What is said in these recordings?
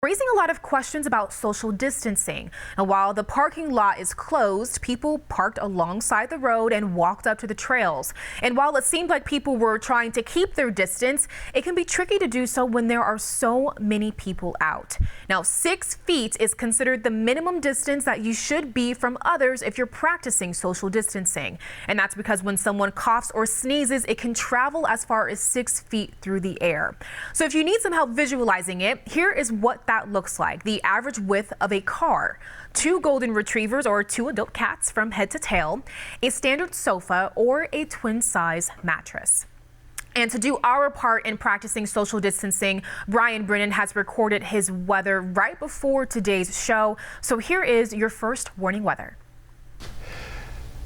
Raising a lot of questions about social distancing. And while the parking lot is closed, people parked alongside the road and walked up to the trails. And while it seemed like people were trying to keep their distance, it can be tricky to do so when there are so many people out. Now, 6 feet is considered the minimum distance that you should be from others if you're practicing social distancing. And that's because when someone coughs or sneezes, it can travel as far as 6 feet through the air. So if you need some help visualizing it, here is what that looks like. The average width of a car, 2 golden retrievers or 2 adult cats from head to tail, a standard sofa, or a twin size mattress. And to do our part in practicing social distancing, Brian Brennan has recorded his weather right before today's show. So here is your first warning weather.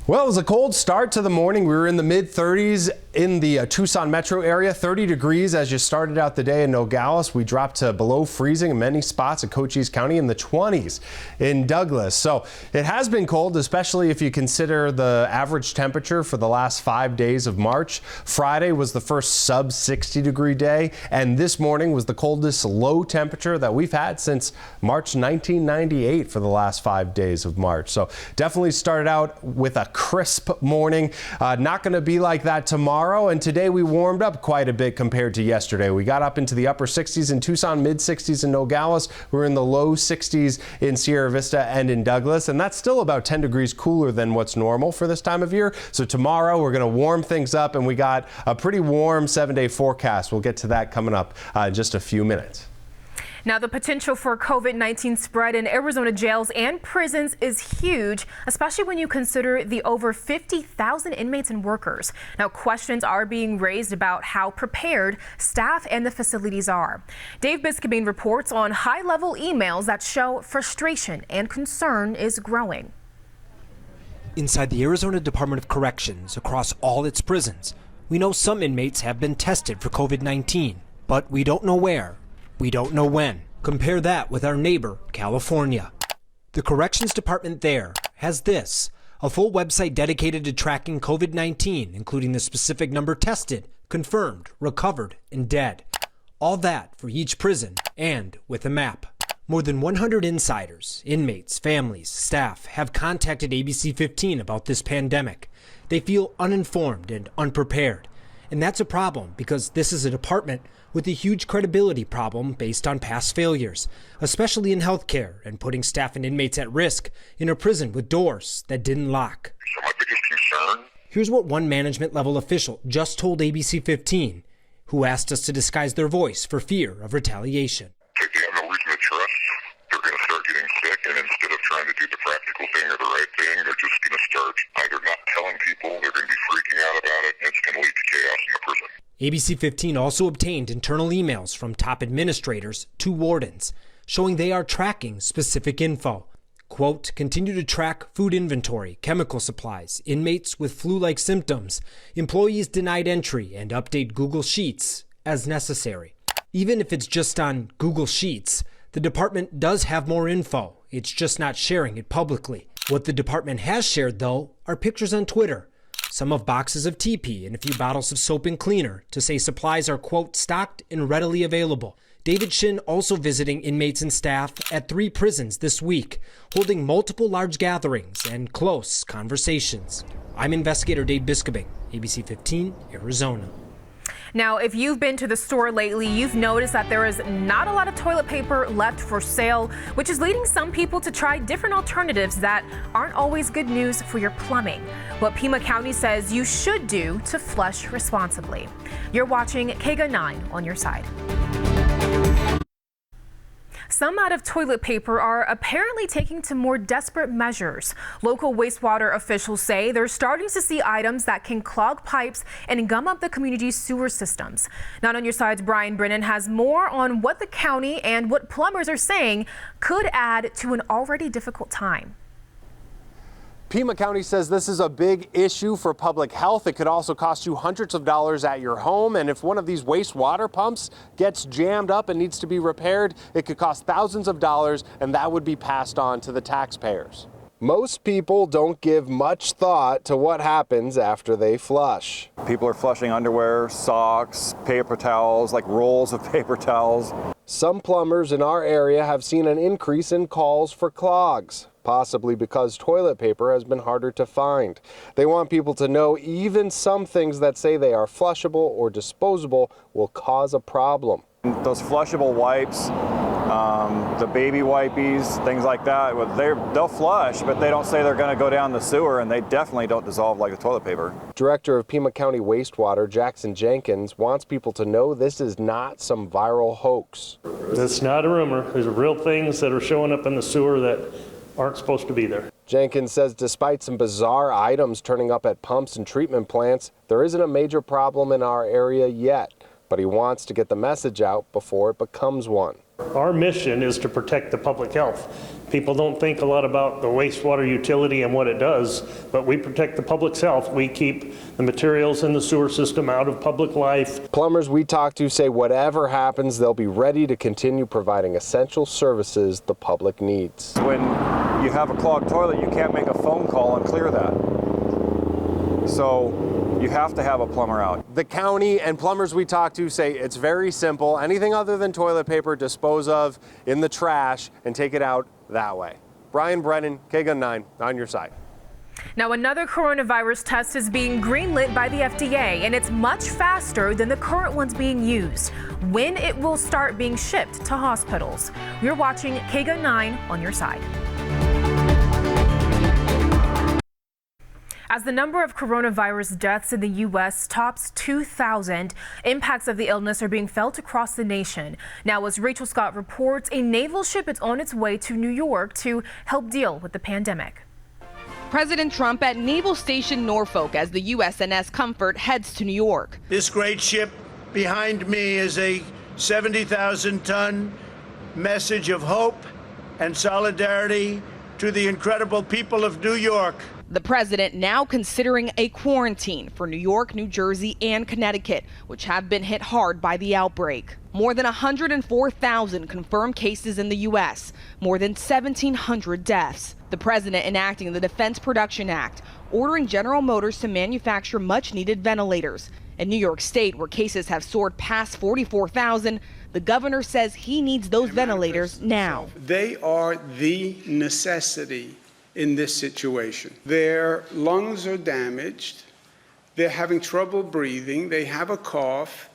Well, it was a cold start to the morning. We were in the mid-30s in the Tucson metro area, 30 degrees as you started out the day in Nogales. We dropped to below freezing in many spots in Cochise County, in the 20s in Douglas. So it has been cold, especially if you consider the average temperature for the last 5 days of March. Friday was the first sub 60 degree day, and this morning was the coldest low temperature that we've had since March 1998 for the last 5 days of March. So definitely started out with a crisp morning. Not going to be like that tomorrow. And today we warmed up quite a bit compared to yesterday. We got up into the upper 60s in Tucson, mid 60s in Nogales. We're in the low 60s in Sierra Vista and in Douglas. And that's still about 10 degrees cooler than what's normal for this time of year. So tomorrow we're going to warm things up, and we got a pretty warm 7-day forecast. We'll get to that coming up in just a few minutes. Now, the potential for COVID-19 spread in Arizona jails and prisons is huge, especially when you consider the over 50,000 inmates and workers. Now, questions are being raised about how prepared staff and the facilities are. Dave Biscabine reports on high-level emails that show frustration and concern is growing. Inside the Arizona Department of Corrections, across all its prisons, we know some inmates have been tested for COVID-19, but we don't know where. We don't know when. Compare that with our neighbor, California. The Corrections Department there has this, a full website dedicated to tracking COVID-19, including the specific number tested, confirmed, recovered, and dead. All that for each prison and with a map. More than 100 insiders, inmates, families, staff have contacted ABC 15 about this pandemic. They feel uninformed and unprepared. And that's a problem because this is a department with a huge credibility problem based on past failures, especially in healthcare and putting staff and inmates at risk in a prison with doors that didn't lock. So my biggest concern. Here's what one management level official just told ABC 15, who asked us to disguise their voice for fear of retaliation. If they have no reason to trust, they're going to start getting sick, and instead of trying to do the practical thing or the right thing, they're just going to start either not telling people, they're going to be freaking out about it, and it's going to lead to chaos in the prison. ABC 15 also obtained internal emails from top administrators to wardens, showing they are tracking specific info. Quote, continue to track food inventory, chemical supplies, inmates with flu-like symptoms, employees denied entry, and update Google Sheets as necessary. Even if it's just on Google Sheets, the department does have more info. It's just not sharing it publicly. What the department has shared, though, are pictures on Twitter. Some of boxes of TP and a few bottles of soap and cleaner to say supplies are, quote, stocked and readily available. David Shin also visiting inmates and staff at 3 prisons this week, holding multiple large gatherings and close conversations. I'm investigator Dave Biscabine, ABC 15, Arizona. Now, if you've been to the store lately, you've noticed that there is not a lot of toilet paper left for sale, which is leading some people to try different alternatives that aren't always good news for your plumbing. What Pima County says you should do to flush responsibly. You're watching KGUN 9 on your side. Some out of toilet paper are apparently taking to more desperate measures. Local wastewater officials say they're starting to see items that can clog pipes and gum up the community's sewer systems. Not on your side's Brian Brennan has more on what the county and what plumbers are saying could add to an already difficult time. Pima County says this is a big issue for public health. It could also cost you hundreds of dollars at your home. And if one of these wastewater pumps gets jammed up and needs to be repaired, it could cost thousands of dollars, and that would be passed on to the taxpayers. Most people don't give much thought to what happens after they flush. People are flushing underwear, socks, paper towels, like rolls of paper towels. Some plumbers in our area have seen an increase in calls for clogs, possibly because toilet paper has been harder to find. They want people to know even some things that say they are flushable or disposable will cause a problem. Those flushable wipes, the baby wipies, things like that, they'll flush, but they don't say they're going to go down the sewer, and they definitely don't dissolve like the toilet paper. Director of Pima County Wastewater, Jackson Jenkins, wants people to know this is not some viral hoax. It's not a rumor. There's real things that are showing up in the sewer that aren't supposed to be there. Jenkins says despite some bizarre items turning up at pumps and treatment plants, there isn't a major problem in our area yet, but he wants to get the message out before it becomes one. Our mission is to protect the public health. People don't think a lot about the wastewater utility and what it does, but we protect the public's health. We keep the materials in the sewer system out of public life. Plumbers we talk to say whatever happens, they'll be ready to continue providing essential services the public needs. When you have a clogged toilet, you can't make a phone call and clear that. So you have to have a plumber out. The county and plumbers we talk to say it's very simple. Anything other than toilet paper, dispose of in the trash and take it out that way. Brian Brennan, KGUN 9, on your side. Now, another coronavirus test is being greenlit by the FDA, and it's much faster than the current ones being used. When it will start being shipped to hospitals. You're watching KGUN 9 on your side. As the number of coronavirus deaths in the U.S. tops 2,000, impacts of the illness are being felt across the nation. Now, as Rachel Scott reports, a naval ship is on its way to New York to help deal with the pandemic. President Trump at Naval Station Norfolk as the USNS Comfort heads to New York. This great ship behind me is a 70,000-ton message of hope and solidarity to the incredible people of New York. The president now considering a quarantine for New York, New Jersey, and Connecticut, which have been hit hard by the outbreak. More than 104,000 confirmed cases in the U.S., more than 1,700 deaths. The president enacting the Defense Production Act, ordering General Motors to manufacture much-needed ventilators. In New York State, where cases have soared past 44,000, the governor says he needs those ventilators now. They are the necessity in this situation. Their lungs are damaged, they're having trouble breathing, they have a cough,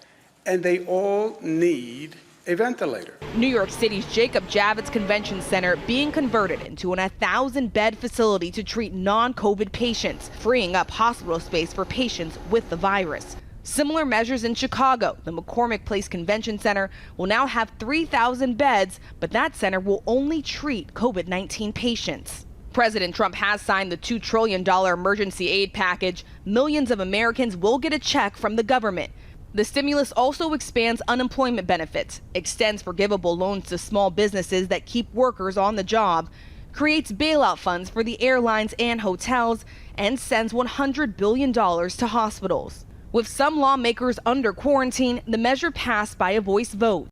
and they all need a ventilator. New York City's Jacob Javits Convention Center being converted into an 1,000-bed facility to treat non-COVID patients, freeing up hospital space for patients with the virus. Similar measures in Chicago. The McCormick Place Convention Center will now have 3,000 beds, but that center will only treat COVID-19 patients. President Trump has signed the $2 trillion emergency aid package. Millions of Americans will get a check from the government. The stimulus also expands unemployment benefits, extends forgivable loans to small businesses that keep workers on the job, creates bailout funds for the airlines and hotels, and sends $100 billion to hospitals. With some lawmakers under quarantine, the measure passed by a voice vote.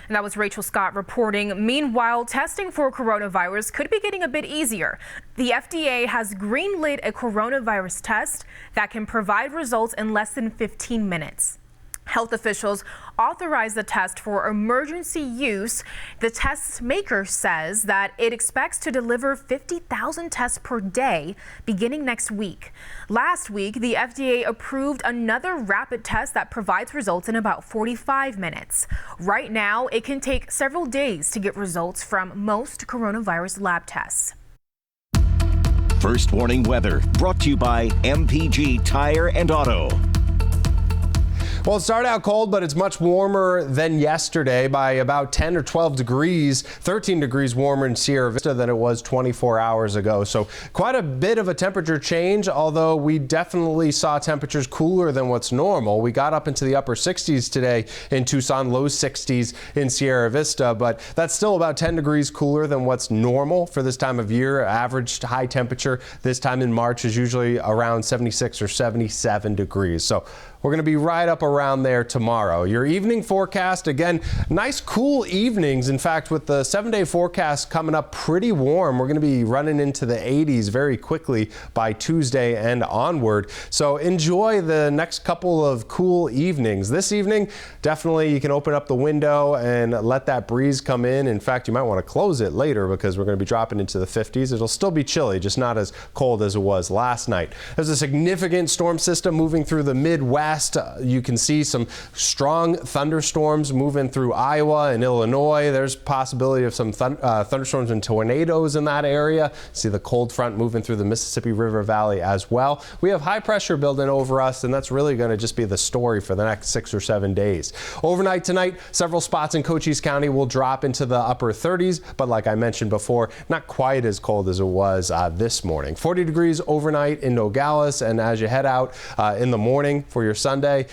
And that was Rachel Scott reporting. Meanwhile, testing for coronavirus could be getting a bit easier. The FDA has greenlit a coronavirus test that can provide results in less than 15 minutes. Health officials authorized the test for emergency use. The test maker says that it expects to deliver 50,000 tests per day beginning next week. Last week, the FDA approved another rapid test that provides results in about 45 minutes. Right now, it can take several days to get results from most coronavirus lab tests. First warning weather brought to you by MPG Tire and Auto. Well, it started out cold, but it's much warmer than yesterday by about 10 or 12 degrees, 13 degrees warmer in Sierra Vista than it was 24 hours ago. So quite a bit of a temperature change, although we definitely saw temperatures cooler than what's normal. We got up into the upper 60s today in Tucson, low 60s in Sierra Vista, but that's still about 10 degrees cooler than what's normal for this time of year. Average high temperature this time in March is usually around 76 or 77 degrees. So we're going to be right up around there tomorrow. Your evening forecast, again, nice cool evenings. In fact, with the 7-day forecast coming up pretty warm, we're going to be running into the 80s very quickly by Tuesday and onward. So enjoy the next couple of cool evenings. This evening, definitely you can open up the window and let that breeze come in. In fact, you might want to close it later because we're going to be dropping into the 50s. It'll still be chilly, just not as cold as it was last night. There's a significant storm system moving through the Midwest. You can see some strong thunderstorms moving through Iowa and Illinois. There's possibility of some thunderstorms and tornadoes in that area. See the cold front moving through the Mississippi River Valley as well. We have high pressure building over us, and that's really going to just be the story for the next 6 or 7 days. Overnight tonight, several spots in Cochise County will drop into the upper 30s, but like I mentioned before, not quite as cold as it was this morning. 40 degrees overnight in Nogales, and as you head out in the morning for your Sunday,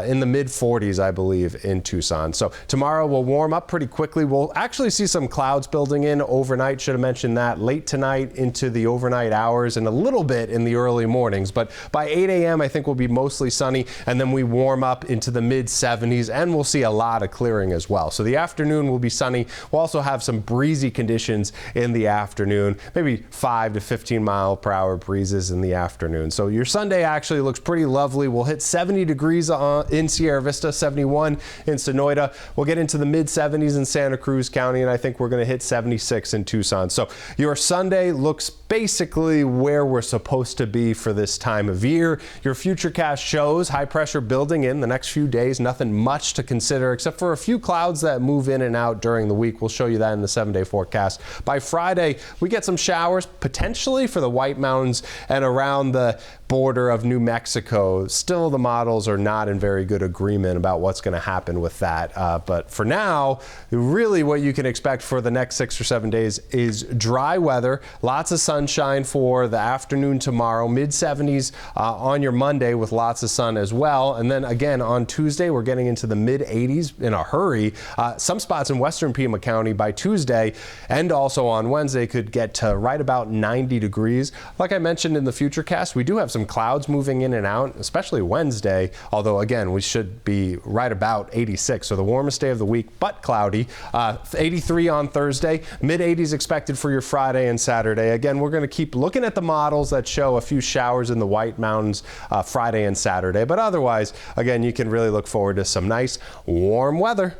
in the mid 40s, I believe, in Tucson. So tomorrow will warm up pretty quickly. We'll actually see some clouds building in overnight. Should have mentioned that late tonight into the overnight hours and a little bit in the early mornings. But by 8 a.m., I think we'll be mostly sunny, and then we warm up into the mid 70s, and we'll see a lot of clearing as well. So the afternoon will be sunny. We'll also have some breezy conditions in the afternoon, maybe 5 to 15 mile per hour breezes in the afternoon. So your Sunday actually looks pretty lovely. We'll hit 70 degrees in Sierra Vista, 71 in Sonoyta. We'll get into the mid 70s in Santa Cruz County, and I think we're going to hit 76 in Tucson. So your Sunday looks basically where we're supposed to be for this time of year. Your futurecast shows high pressure building in the next few days. Nothing much to consider except for a few clouds that move in and out during the week. We'll show you that in the 7-day forecast. By Friday, we get some showers potentially for the White Mountains and around the border of New Mexico. Still, the models are not in very good agreement about what's going to happen with that. But for now, really what you can expect for the next 6 or 7 days is dry weather, lots of sunshine for the afternoon tomorrow, mid 70s on your Monday with lots of sun as well. And then again on Tuesday, we're getting into the mid 80s in a hurry. Some spots in western Pima County by Tuesday and also on Wednesday could get to right about 90 degrees. Like I mentioned in the futurecast, we do have some clouds moving in and out, especially Wednesday, although again, we should be right about 86, so the warmest day of the week, but cloudy. 83 on Thursday, mid 80s expected for your Friday and Saturday. Again, we're going to keep looking at the models that show a few showers in the White Mountains Friday and Saturday, but otherwise, again, you can really look forward to some nice warm weather.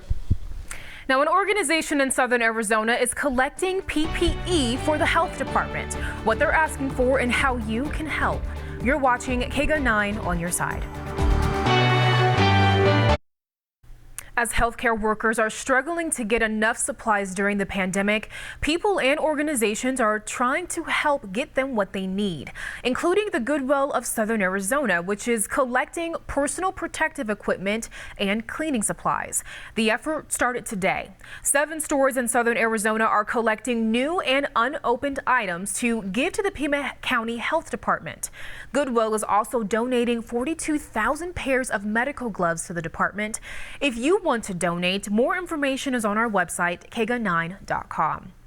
Now, an organization in southern Arizona is collecting PPE for the health department, what they're asking for and how you can help. You're watching KGUN 9 on your side. As healthcare workers are struggling to get enough supplies during the pandemic, people and organizations are trying to help get them what they need, including the Goodwill of Southern Arizona, which is collecting personal protective equipment and cleaning supplies. The effort started today. 7 stores in southern Arizona are collecting new and unopened items to give to the Pima County Health Department. Goodwill is also donating 42,000 pairs of medical gloves to the department. If you want to donate, more information is on our website, kgun9.com.